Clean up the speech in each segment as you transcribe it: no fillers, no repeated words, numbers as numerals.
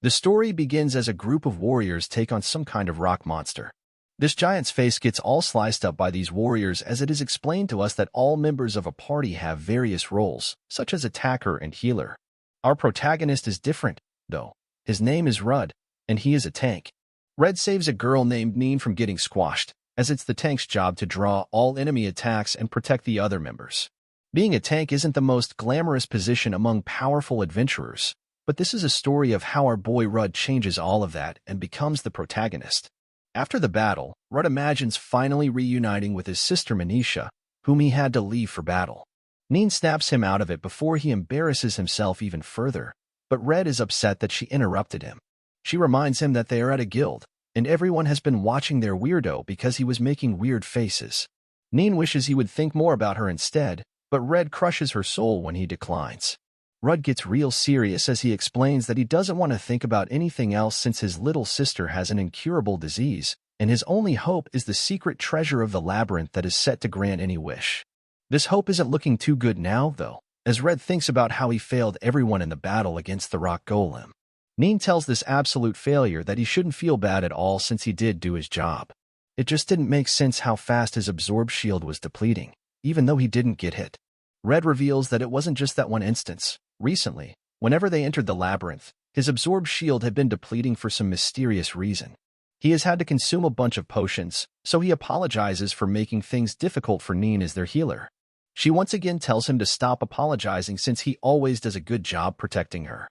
The story begins as a group of warriors take on some kind of rock monster. This giant's face gets all sliced up by these warriors, as it is explained to us that all members of a party have various roles, such as attacker and healer. Our protagonist is different, though. His name is Rudd, and he is a tank. Red saves a girl named Neen from getting squashed, as it's the tank's job to draw all enemy attacks and protect the other members. Being a tank isn't the most glamorous position among powerful adventurers, but this is a story of how our boy Rudd changes all of that and becomes the protagonist. After the battle, Rudd imagines finally reuniting with his sister Manisha, whom he had to leave for battle. Neen snaps him out of it before he embarrasses himself even further, but Red is upset that she interrupted him. She reminds him that they are at a guild, and everyone has been watching their weirdo because he was making weird faces. Neen wishes he would think more about her instead, but Red crushes her soul when he declines. Rudd gets real serious as he explains that he doesn't want to think about anything else since his little sister has an incurable disease, and his only hope is the secret treasure of the labyrinth that is set to grant any wish. This hope isn't looking too good now, though, as Red thinks about how he failed everyone in the battle against the rock golem. Neen tells this absolute failure that he shouldn't feel bad at all since he did do his job. It just didn't make sense how fast his absorb shield was depleting, even though he didn't get hit. Red reveals that it wasn't just that one instance. Recently, whenever they entered the labyrinth, his absorb shield had been depleting for some mysterious reason. He has had to consume a bunch of potions, so he apologizes for making things difficult for Neen as their healer. She once again tells him to stop apologizing since he always does a good job protecting her.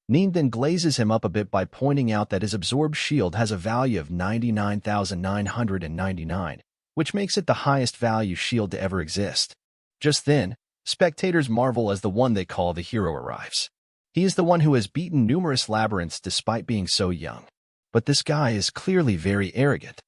Neen then glazes him up a bit by pointing out that his absorb shield has a value of 99,999, which makes it the highest value shield to ever exist. Just then, spectators marvel as the one they call the hero arrives. He is the one who has beaten numerous labyrinths despite being so young. But this guy is clearly very arrogant.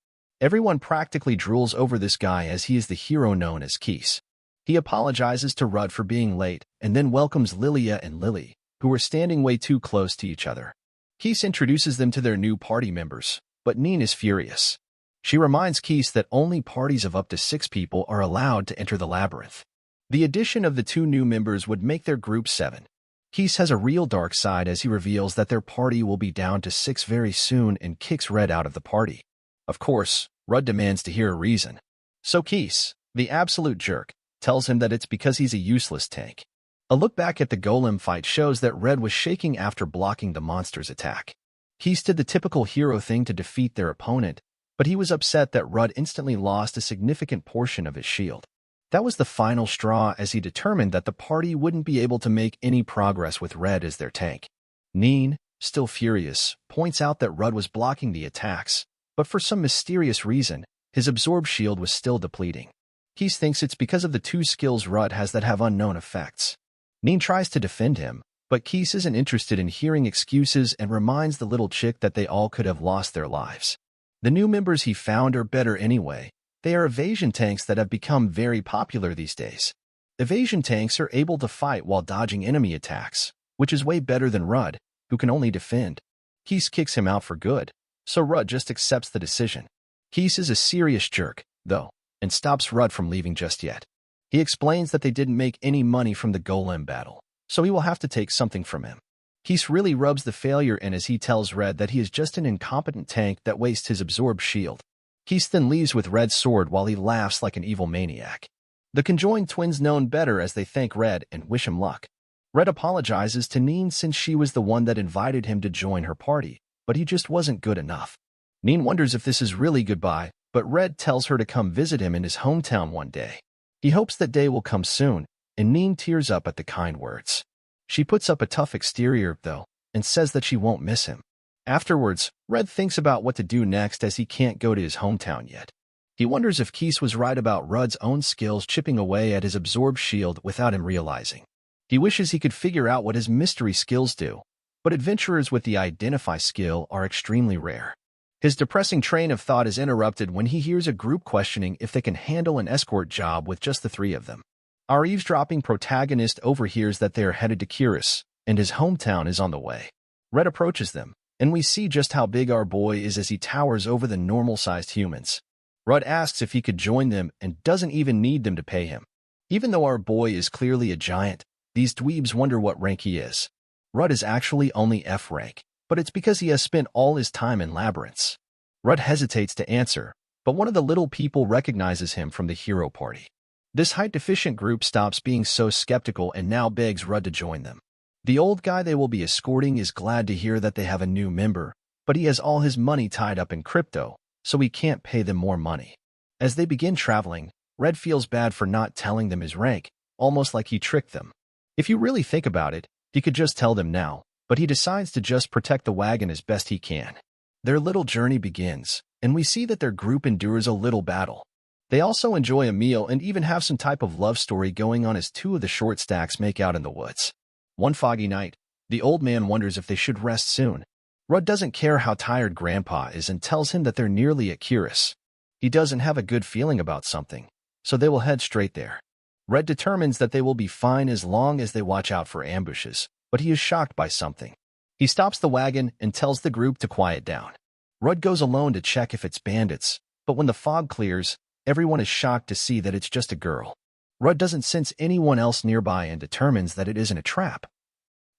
Everyone practically drools over this guy as he is the hero known as Keese. He apologizes to Rudd for being late and then welcomes Lilia and Lily, who are standing way too close to each other. Keese introduces them to their new party members, but Neen is furious. She reminds Keese that only parties of up to 6 people are allowed to enter the labyrinth. The addition of the 2 new members would make their group 7. Keese has a real dark side as he reveals that their party will be down to 6 very soon and kicks Red out of the party. Of course, Rudd demands to hear a reason. So Keese, the absolute jerk, tells him that it's because he's a useless tank. A look back at the golem fight shows that Red was shaking after blocking the monster's attack. Keese did the typical hero thing to defeat their opponent, but he was upset that Rudd instantly lost a significant portion of his shield. That was the final straw as he determined that the party wouldn't be able to make any progress with Red as their tank. Neen, still furious, points out that Rudd was blocking the attacks, but for some mysterious reason, his absorb shield was still depleting. Keese thinks it's because of the 2 skills Rudd has that have unknown effects. Neen tries to defend him, but Keese isn't interested in hearing excuses and reminds the little chick that they all could have lost their lives. The new members he found are better anyway. They are evasion tanks that have become very popular these days. Evasion tanks are able to fight while dodging enemy attacks, which is way better than Rudd, who can only defend. Keese kicks him out for good, so Rudd just accepts the decision. Keese is a serious jerk, though, and stops Rudd from leaving just yet. He explains that they didn't make any money from the golem battle, so he will have to take something from him. Keese really rubs the failure in as he tells Red that he is just an incompetent tank that wastes his absorb shield. Keese then leaves with Red's sword while he laughs like an evil maniac. The conjoined twins know better as they thank Red and wish him luck. Red apologizes to Neen since she was the one that invited him to join her party, but he just wasn't good enough. Neen wonders if this is really goodbye, but Red tells her to come visit him in his hometown one day. He hopes that day will come soon, and Neen tears up at the kind words. She puts up a tough exterior, though, and says that she won't miss him. Afterwards, Red thinks about what to do next as he can't go to his hometown yet. He wonders if Keese was right about Rudd's own skills chipping away at his absorb shield without him realizing. He wishes he could figure out what his mystery skills do, but adventurers with the identify skill are extremely rare. His depressing train of thought is interrupted when he hears a group questioning if they can handle an escort job with just the 3 of them. Our eavesdropping protagonist overhears that they are headed to Kiris, and his hometown is on the way. Red approaches them, and we see just how big our boy is as he towers over the normal-sized humans. Rudd asks if he could join them and doesn't even need them to pay him. Even though our boy is clearly a giant, these dweebs wonder what rank he is. Rudd is actually only F rank, but it's because he has spent all his time in labyrinths. Rudd hesitates to answer, but one of the little people recognizes him from the hero party. This height-deficient group stops being so skeptical and now begs Rudd to join them. The old guy they will be escorting is glad to hear that they have a new member, but he has all his money tied up in crypto, so he can't pay them more money. As they begin traveling, Red feels bad for not telling them his rank, almost like he tricked them. If you really think about it, he could just tell them now, but he decides to just protect the wagon as best he can. Their little journey begins, and we see that their group endures a little battle. They also enjoy a meal and even have some type of love story going on as two of the short stacks make out in the woods. One foggy night, the old man wonders if they should rest soon. Rudd doesn't care how tired Grandpa is and tells him that they're nearly at Curious. He doesn't have a good feeling about something, so they will head straight there. Red determines that they will be fine as long as they watch out for ambushes, but he is shocked by something. He stops the wagon and tells the group to quiet down. Rudd goes alone to check if it's bandits, but when the fog clears, everyone is shocked to see that it's just a girl. Rudd doesn't sense anyone else nearby and determines that it isn't a trap.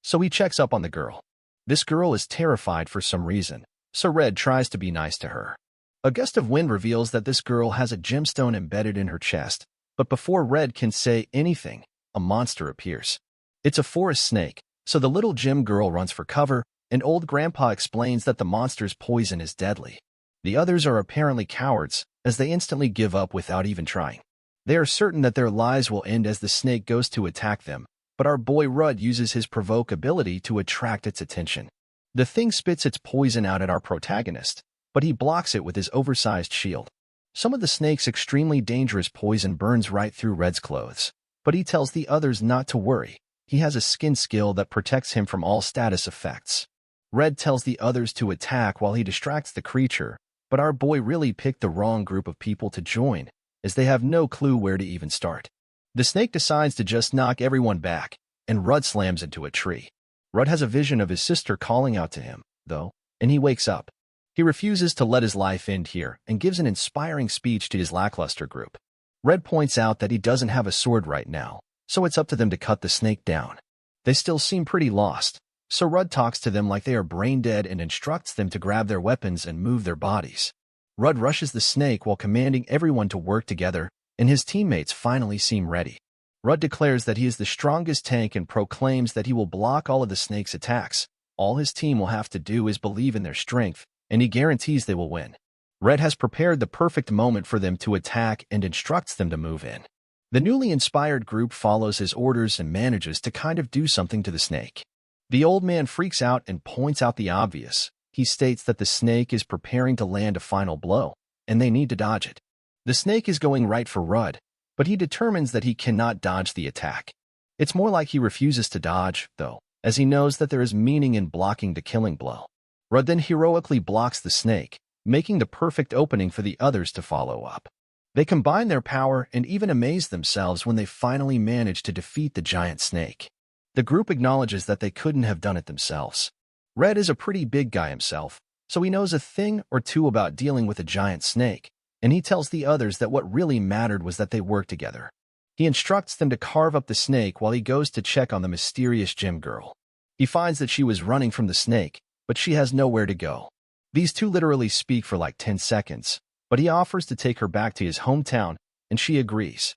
So he checks up on the girl. This girl is terrified for some reason, so Red tries to be nice to her. A gust of wind reveals that this girl has a gemstone embedded in her chest, but before Red can say anything, a monster appears. It's a forest snake, so the little gem girl runs for cover, and old Grandpa explains that the monster's poison is deadly. The others are apparently cowards, as they instantly give up without even trying. They are certain that their lives will end as the snake goes to attack them, but our boy Rudd uses his provoke ability to attract its attention. The thing spits its poison out at our protagonist, but he blocks it with his oversized shield. Some of the snake's extremely dangerous poison burns right through Red's clothes, but he tells the others not to worry. He has a skin skill that protects him from all status effects. Red tells the others to attack while he distracts the creature, but our boy really picked the wrong group of people to join, as they have no clue where to even start. The snake decides to just knock everyone back, and Rudd slams into a tree. Rudd has a vision of his sister calling out to him, though, and he wakes up. He refuses to let his life end here and gives an inspiring speech to his lackluster group. Red points out that he doesn't have a sword right now, so it's up to them to cut the snake down. They still seem pretty lost, so Rudd talks to them like they are brain dead and instructs them to grab their weapons and move their bodies. Rudd rushes the snake while commanding everyone to work together, and his teammates finally seem ready. Rudd declares that he is the strongest tank and proclaims that he will block all of the snake's attacks. All his team will have to do is believe in their strength, and he guarantees they will win. Red has prepared the perfect moment for them to attack and instructs them to move in. The newly inspired group follows his orders and manages to kind of do something to the snake. The old man freaks out and points out the obvious. He states that the snake is preparing to land a final blow, and they need to dodge it. The snake is going right for Rudd, but he determines that he cannot dodge the attack. It's more like he refuses to dodge, though, as he knows that there is meaning in blocking the killing blow. Rudd then heroically blocks the snake, making the perfect opening for the others to follow up. They combine their power and even amaze themselves when they finally manage to defeat the giant snake. The group acknowledges that they couldn't have done it themselves. Red is a pretty big guy himself, so he knows a thing or two about dealing with a giant snake, and he tells the others that what really mattered was that they work together. He instructs them to carve up the snake while he goes to check on the mysterious gem girl. He finds that she was running from the snake, but she has nowhere to go. These two literally speak for like 10 seconds, but he offers to take her back to his hometown, and she agrees.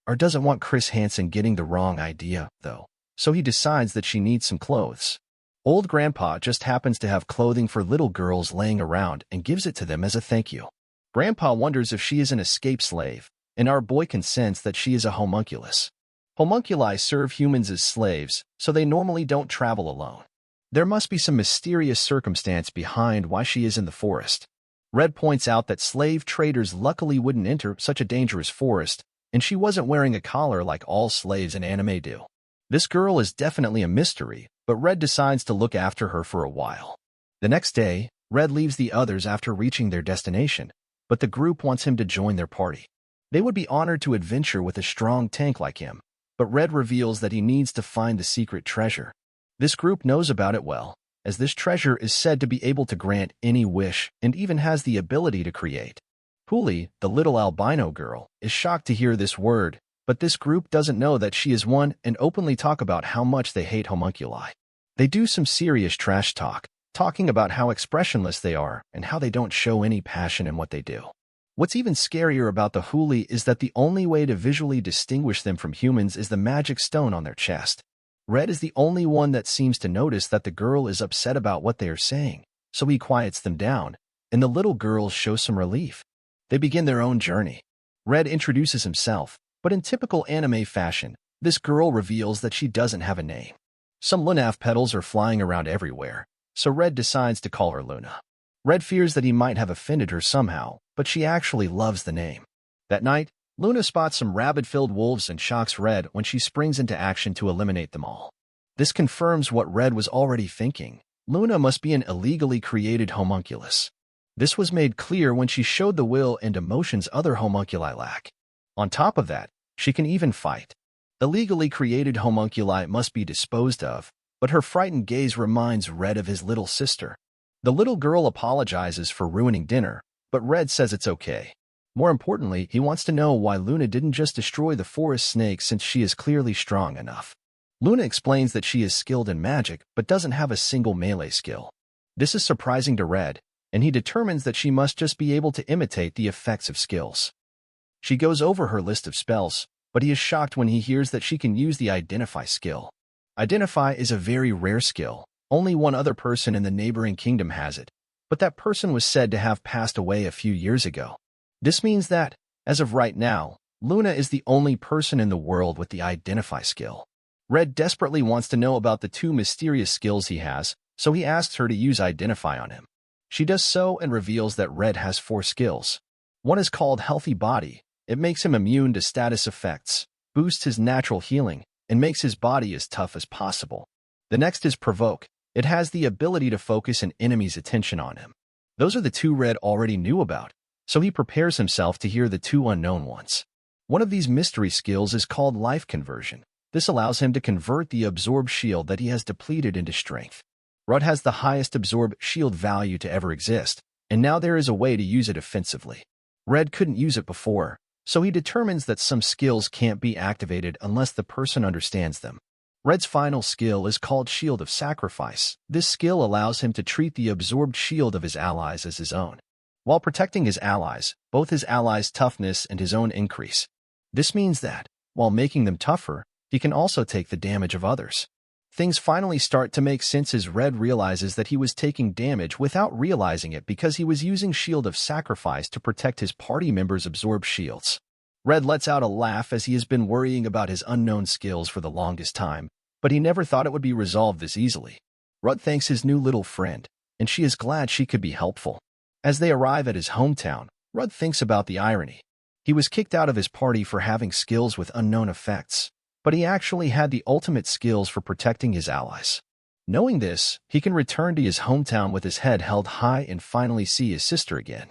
Or doesn't want Chris Hansen getting the wrong idea, though, so he decides that she needs some clothes. Old Grandpa just happens to have clothing for little girls laying around and gives it to them as a thank you. Grandpa wonders if she is an escaped slave, and our boy can sense that she is a homunculus. Homunculi serve humans as slaves, so they normally don't travel alone. There must be some mysterious circumstance behind why she is in the forest. Red points out that slave traders luckily wouldn't enter such a dangerous forest, and she wasn't wearing a collar like all slaves in anime do. This girl is definitely a mystery, but Red decides to look after her for a while. The next day, Red leaves the others after reaching their destination, but the group wants him to join their party. They would be honored to adventure with a strong tank like him, but Red reveals that he needs to find the secret treasure. This group knows about it well, as this treasure is said to be able to grant any wish and even has the ability to create. Puli, the little albino girl, is shocked to hear this word, but this group doesn't know that she is one and openly talk about how much they hate homunculi. They do some serious trash talk, talking about how expressionless they are and how they don't show any passion in what they do. What's even scarier about the Huli is that the only way to visually distinguish them from humans is the magic stone on their chest. Red is the only one that seems to notice that the girl is upset about what they are saying, so he quiets them down, and the little girls show some relief. They begin their own journey. Red introduces himself, but in typical anime fashion, this girl reveals that she doesn't have a name. Some Lunaf petals are flying around everywhere, so Red decides to call her Luna. Red fears that he might have offended her somehow, but she actually loves the name. That night, Luna spots some rabid-filled wolves and shocks Red when she springs into action to eliminate them all. This confirms what Red was already thinking. Luna must be an illegally created homunculus. This was made clear when she showed the will and emotions other homunculi lack. On top of that, she can even fight. Illegally created homunculi must be disposed of, but her frightened gaze reminds Red of his little sister. The little girl apologizes for ruining dinner, but Red says it's okay. More importantly, he wants to know why Luna didn't just destroy the forest snake since she is clearly strong enough. Luna explains that she is skilled in magic but doesn't have a single melee skill. This is surprising to Red, and he determines that she must just be able to imitate the effects of skills. She goes over her list of spells, but he is shocked when he hears that she can use the Identify skill. Identify is a very rare skill. Only one other person in the neighboring kingdom has it, but that person was said to have passed away a few years ago. This means that, as of right now, Luna is the only person in the world with the Identify skill. Red desperately wants to know about the two mysterious skills he has, so he asks her to use Identify on him. She does so and reveals that Red has 4 skills. One is called Healthy Body. It makes him immune to status effects, boosts his natural healing, and makes his body as tough as possible. The next is Provoke. It has the ability to focus an enemy's attention on him. Those are the 2 Red already knew about, so he prepares himself to hear the 2 unknown ones. One of these mystery skills is called Life Conversion. This allows him to convert the absorbed shield that he has depleted into strength. Red has the highest absorbed shield value to ever exist, and now there is a way to use it offensively. Red couldn't use it before, so he determines that some skills can't be activated unless the person understands them. Red's final skill is called Shield of Sacrifice. This skill allows him to treat the absorbed shield of his allies as his own. While protecting his allies, both his allies' toughness and his own increase. This means that, while making them tougher, he can also take the damage of others. Things finally start to make sense as Red realizes that he was taking damage without realizing it because he was using Shield of Sacrifice to protect his party members' absorbed shields. Red lets out a laugh as he has been worrying about his unknown skills for the longest time, but he never thought it would be resolved this easily. Red thanks his new little friend, and she is glad she could be helpful. As they arrive at his hometown, Red thinks about the irony. He was kicked out of his party for having skills with unknown effects, but he actually had the ultimate skills for protecting his allies. Knowing this, he can return to his hometown with his head held high and finally see his sister again.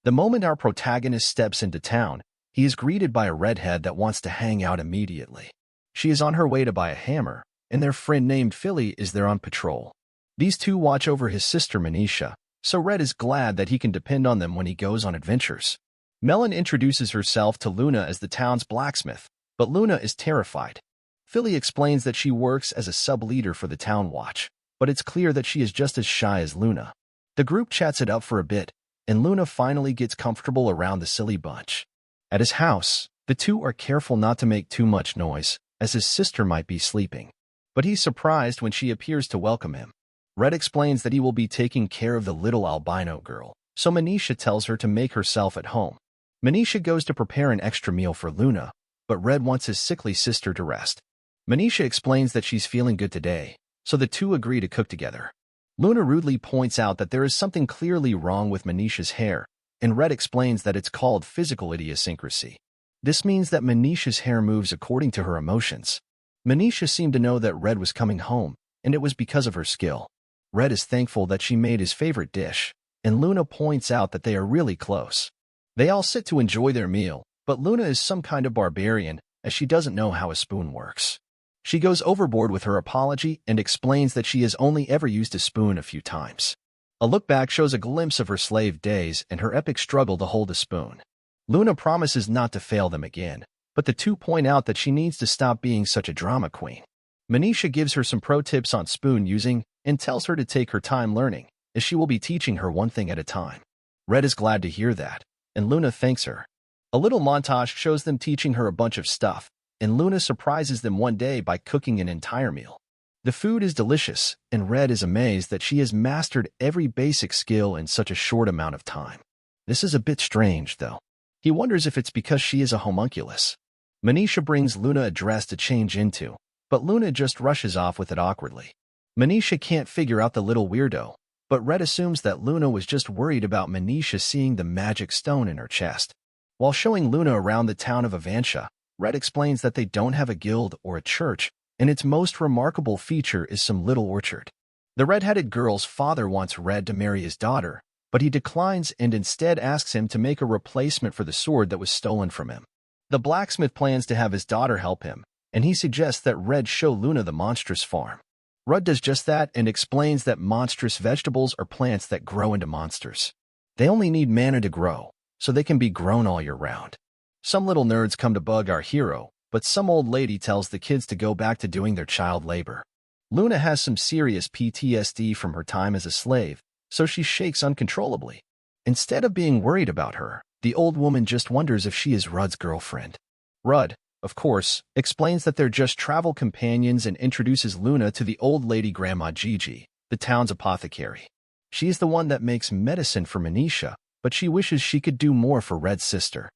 The moment our protagonist steps into town, he is greeted by a redhead that wants to hang out immediately. She is on her way to buy a hammer, and their friend named Philly is there on patrol. These 2 watch over his sister Manisha, so Red is glad that he can depend on them when he goes on adventures. Melon introduces herself to Luna as the town's blacksmith, but Luna is terrified. Philly explains that she works as a sub-leader for the town watch, but it's clear that she is just as shy as Luna. The group chats it up for a bit, and Luna finally gets comfortable around the silly bunch. At his house, the 2 are careful not to make too much noise, as his sister might be sleeping. But he's surprised when she appears to welcome him. Red explains that he will be taking care of the little albino girl, so Manisha tells her to make herself at home. Manisha goes to prepare an extra meal for Luna, but Red wants his sickly sister to rest. Manisha explains that she's feeling good today, so the 2 agree to cook together. Luna rudely points out that there is something clearly wrong with Manisha's hair, and Red explains that it's called physical idiosyncrasy. This means that Manisha's hair moves according to her emotions. Manisha seemed to know that Red was coming home, and it was because of her skill. Red is thankful that she made his favorite dish, and Luna points out that they are really close. They all sit to enjoy their meal, but Luna is some kind of barbarian, as she doesn't know how a spoon works. She goes overboard with her apology and explains that she has only ever used a spoon a few times. A look back shows a glimpse of her slave days and her epic struggle to hold a spoon. Luna promises not to fail them again, but the 2 point out that she needs to stop being such a drama queen. Manisha gives her some pro tips on spoon using and tells her to take her time learning, as she will be teaching her one thing at a time. Red is glad to hear that, and Luna thanks her. A little montage shows them teaching her a bunch of stuff, and Luna surprises them one day by cooking an entire meal. The food is delicious, and Red is amazed that she has mastered every basic skill in such a short amount of time. This is a bit strange, though. He wonders if it's because she is a homunculus. Manisha brings Luna a dress to change into, but Luna just rushes off with it awkwardly. Manisha can't figure out the little weirdo, but Red assumes that Luna was just worried about Manisha seeing the magic stone in her chest. While showing Luna around the town of Avansha, Red explains that they don't have a guild or a church, and its most remarkable feature is some little orchard. The red-headed girl's father wants Red to marry his daughter, but he declines and instead asks him to make a replacement for the sword that was stolen from him. The blacksmith plans to have his daughter help him, and he suggests that Red show Luna the monstrous farm. Red does just that and explains that monstrous vegetables are plants that grow into monsters. They only need mana to grow, so they can be grown all year round. Some little nerds come to bug our hero, but some old lady tells the kids to go back to doing their child labor. Luna has some serious PTSD from her time as a slave, so she shakes uncontrollably. Instead of being worried about her, the old woman just wonders if she is Rudd's girlfriend. Rudd, of course, explains that they're just travel companions and introduces Luna to the old lady Grandma Gigi, the town's apothecary. She is the one that makes medicine for Manisha, but she wishes she could do more for Red's sister.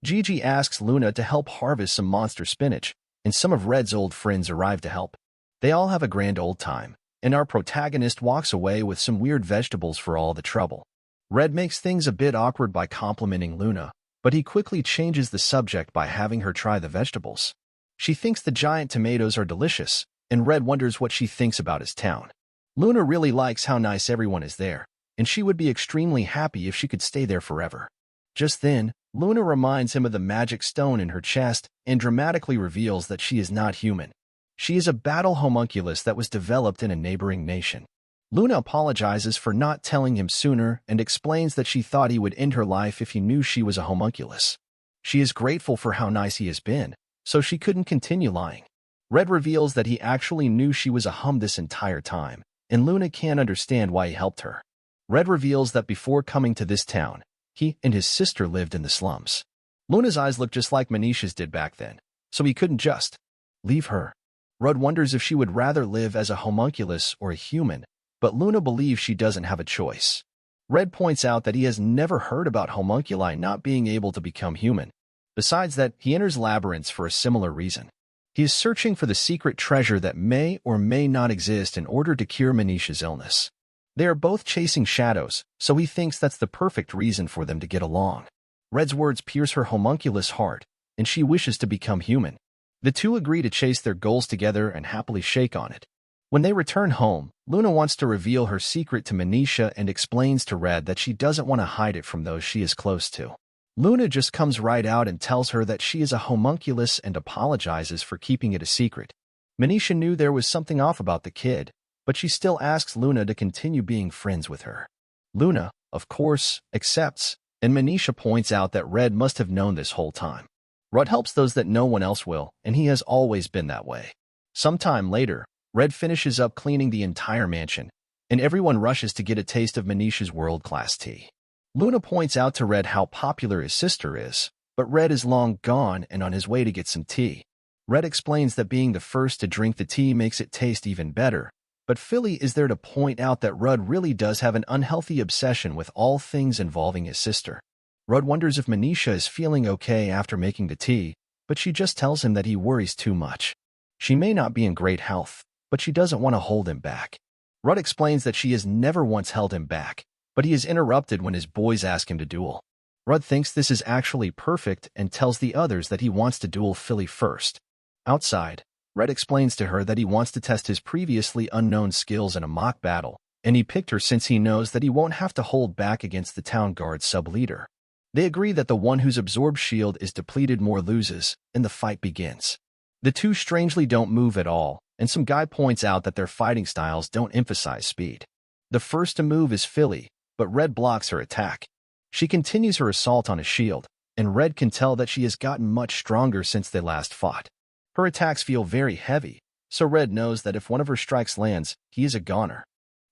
Gigi asks Luna to help harvest some monster spinach, and some of Red's old friends arrive to help. They all have a grand old time, and our protagonist walks away with some weird vegetables for all the trouble. Red makes things a bit awkward by complimenting Luna, but he quickly changes the subject by having her try the vegetables. She thinks the giant tomatoes are delicious, and Red wonders what she thinks about his town. Luna really likes how nice everyone is there, and she would be extremely happy if she could stay there forever. Just then, Luna reminds him of the magic stone in her chest and dramatically reveals that she is not human. She is a battle homunculus that was developed in a neighboring nation. Luna apologizes for not telling him sooner and explains that she thought he would end her life if he knew she was a homunculus. She is grateful for how nice he has been, so she couldn't continue lying. Red reveals that he actually knew she was a hum this entire time, and Luna can't understand why he helped her. Red reveals that before coming to this town, he and his sister lived in the slums. Luna's eyes look just like Manisha's did back then, so he couldn't just leave her. Red wonders if she would rather live as a homunculus or a human, but Luna believes she doesn't have a choice. Red points out that he has never heard about homunculi not being able to become human. Besides that, he enters labyrinths for a similar reason. He is searching for the secret treasure that may or may not exist in order to cure Manisha's illness. They are both chasing shadows, so he thinks that's the perfect reason for them to get along. Red's words pierce her homunculus heart, and she wishes to become human. The two agree to chase their goals together and happily shake on it. When they return home, Luna wants to reveal her secret to Manisha and explains to Red that she doesn't want to hide it from those she is close to. Luna just comes right out and tells her that she is a homunculus and apologizes for keeping it a secret. Manisha knew there was something off about the kid, but she still asks Luna to continue being friends with her. Luna, of course, accepts, and Manisha points out that Red must have known this whole time. Red helps those that no one else will, and he has always been that way. Sometime later, Red finishes up cleaning the entire mansion, and everyone rushes to get a taste of Manisha's world-class tea. Luna points out to Red how popular his sister is, but Red is long gone and on his way to get some tea. Red explains that being the first to drink the tea makes it taste even better, but Philly is there to point out that Rudd really does have an unhealthy obsession with all things involving his sister. Rudd wonders if Manisha is feeling okay after making the tea, but she just tells him that he worries too much. She may not be in great health, but she doesn't want to hold him back. Rudd explains that she has never once held him back, but he is interrupted when his boys ask him to duel. Rudd thinks this is actually perfect and tells the others that he wants to duel Philly first. Outside, Red explains to her that he wants to test his previously unknown skills in a mock battle, and he picked her since he knows that he won't have to hold back against the town guard sub-leader. They agree that the one whose absorbed shield is depleted more loses, and the fight begins. The two strangely don't move at all, and some guy points out that their fighting styles don't emphasize speed. The first to move is Philly, but Red blocks her attack. She continues her assault on his shield, and Red can tell that she has gotten much stronger since they last fought. Her attacks feel very heavy, so Red knows that if one of her strikes lands, he is a goner.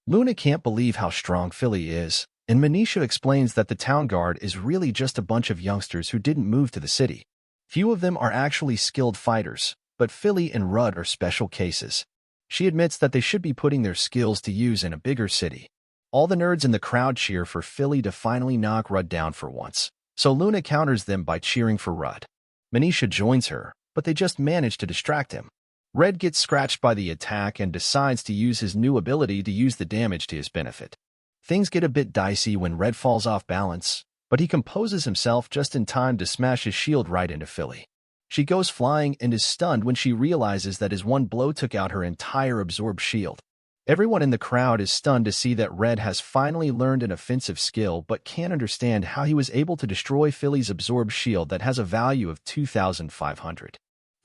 Luna can't believe how strong Philly is, and Manisha explains that the town guard is really just a bunch of youngsters who didn't move to the city. Few of them are actually skilled fighters, but Philly and Rudd are special cases. She admits that they should be putting their skills to use in a bigger city. All the nerds in the crowd cheer for Philly to finally knock Rudd down for once, so Luna counters them by cheering for Rudd. Manisha joins her, but they just manage to distract him. Red gets scratched by the attack and decides to use his new ability to use the damage to his benefit. Things get a bit dicey when Red falls off balance, but he composes himself just in time to smash his shield right into Philly. She goes flying and is stunned when she realizes that his one blow took out her entire absorbed shield. Everyone in the crowd is stunned to see that Red has finally learned an offensive skill but can't understand how he was able to destroy Philly's absorbed shield that has a value of 2,500.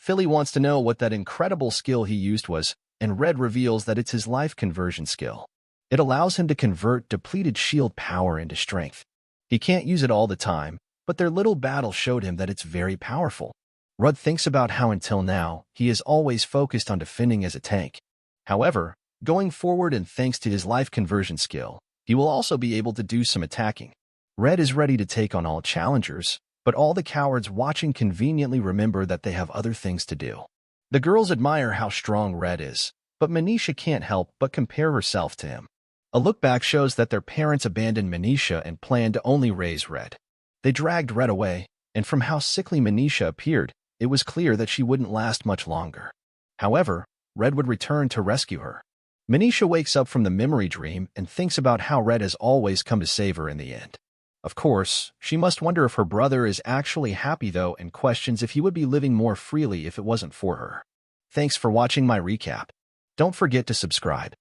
Philly wants to know what that incredible skill he used was, and Red reveals that it's his life conversion skill. It allows him to convert depleted shield power into strength. He can't use it all the time, but their little battle showed him that it's very powerful. Rudd thinks about how until now, he is always focused on defending as a tank. However, going forward and thanks to his life conversion skill, he will also be able to do some attacking. Red is ready to take on all challengers, but all the cowards watching conveniently remember that they have other things to do. The girls admire how strong Red is, but Manisha can't help but compare herself to him. A look back shows that their parents abandoned Manisha and planned to only raise Red. They dragged Red away, and from how sickly Manisha appeared, it was clear that she wouldn't last much longer. However, Red would return to rescue her. Manisha wakes up from the memory dream and thinks about how Red has always come to save her in the end. Of course, she must wonder if her brother is actually happy though and questions if he would be living more freely if it wasn't for her. Thanks for watching my recap. Don't forget to subscribe.